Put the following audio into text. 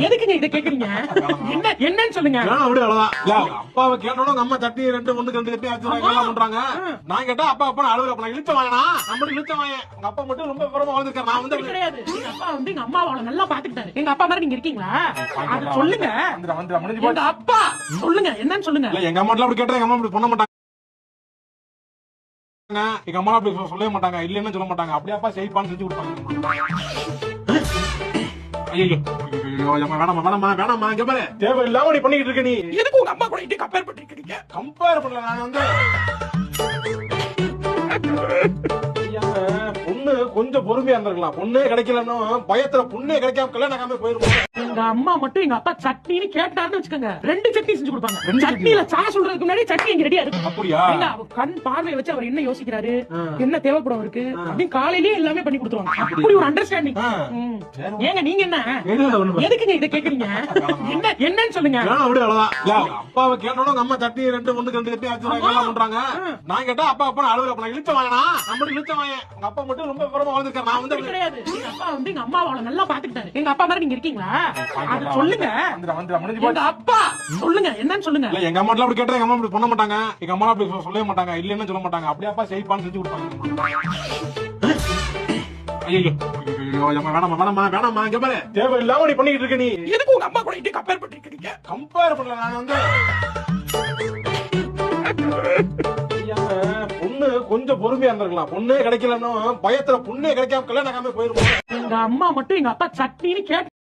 எதுக்குங்க இத கேக்குறீங்க? என்னன்னு சொல்லுங்க. அப்பாவை கேட்டோம் அம்மா சட்னி 2 சட்னி ஆச்சு பண்றாங்க. நான் கேட்டா அப்பா அப்பா அழுகுற அப்ப இழுச்ச வாங்கினா நம்ம இழுச்ச வாங்க உங்க அப்பா மட்டும் ரொம்ப விவரமா வாழ்ந்துருக்காரு. நான் வந்து கிடையாது. எங்க அப்பா வந்து எங்க அம்மாவை நல்லா பாத்துக்கிட்டாரு. எங்க அப்பா மாதிரி நீங்க இருக்கீங்களா? அத சொல்லுங்க. எங்க அப்பா சொல்லுங்க என்னன்னு சொல்லுங்க. எங்க அம்மா அப்படி கேட்டா எங்க அம்மா அப்படி பண்ண மாட்டாங்க. எங்க அம்மா அப்படி சொல்லவே மாட்டாங்க. இல்லன்னு சொல்ல மாட்டாங்க. அப்படியே அப்பா செய்ப்பான்னு செஞ்சு கொடுப்பாங்க. ஐயோ வேணாமா இங்க பாரு தேவையில்லாம நீ பண்ணிட்டு இருக்க. நீ எதுக்கு உங்க அம்மா கூட கம்பேர் பண்ணிருக்கீங்க? கம்பேர் பண்ணல. நான் வந்து பொண்ணு கொஞ்சம் பொறுமையா இருந்திருக்கலாம். பொண்ணே கிடைக்கலன்னு பயத்துல பொண்ணே கிடைக்காம கல்யாணம் போயிருவோம். எங்க அம்மா மட்டும் எங்க அப்பா சட்னின்னு கேட்டாருன்னு வச்சுக்கோங்க 2 சட்னி செஞ்சு கொடுப்பாங்க. சட்னில சாஸ் சொல்றதுக்கு முன்னாடி சட்னி எங்க ரெடியா இருக்கு. அப்படியா? கண் பார்வையை வச்சு அவர் என்ன யோசிக்கிறாரு, என்ன தேவைப்படும் அவருக்கு அப்படின்னு காலையிலேயே எல்லாமே பண்ணி கொடுத்துருவாங்க. அப்படி ஒரு அண்டர்ஸ்டாண்டிங். ஏங்க நீங்க என்ன எதுக்குங்க இத கேக்குறீங்க? என்னன்னு சொல்லுங்க. அப்பாவை கேட்டோம் அம்மா சட்னி 2 சட்னி ஆச்சு பண்றாங்க. நான் கேட்டா அப்பா அப்பா அழுகுற அப்ப இழுச்ச வாங்கினா நம்ம இழுச்ச வாங்க உங்க அப்பா மட்டும் ரொம்ப விவரமா வாழ்ந்துருக்காரு. நான் வந்து கிடையாது. எங்க அப்பா வந்து எங்க அம்மாவை நல்லா பாத்துக்கிட்டாரு. எங்க அப்பா மாதிரி நீங்க இருக்கீங்களா? அத சொல்லுங்க. எங்க அப்பா சொல்லுங்க என்னன்னு சொல்லுங்க. எங்க அம்மா அப்படி கேட்டா எங்க அம்மா அப்படி பண்ண மாட்டாங்க. எங்க அம்மா அப்படி சொல்லவே மாட்டாங்க. இல்லன்னு சொல்ல மாட்டாங்க. அப்படியே அப்பா செய்ப்பான்னு செஞ்சு கொடுப்பாங்க. ஐயோ வேணாமா இங்க பாரு தேவையில்லாம நீ பண்ணிட்டு இருக்க. நீ எதுக்கு உங்க அம்மா கூட கம்பேர் பண்ணிருக்கீங்க? கம்பேர் பண்ணல. நான் வந்து பொண்ணு கொஞ்சம் பொறுமையா இருந்திருக்கலாம். பொண்ணே கிடைக்கலன்னு பயத்துல பொண்ணே கிடைக்காம கல்யாணம் போயிருவோம். எங்க அம்மா மட்டும் எங்க அப்பா சட்னின்னு கேட்டு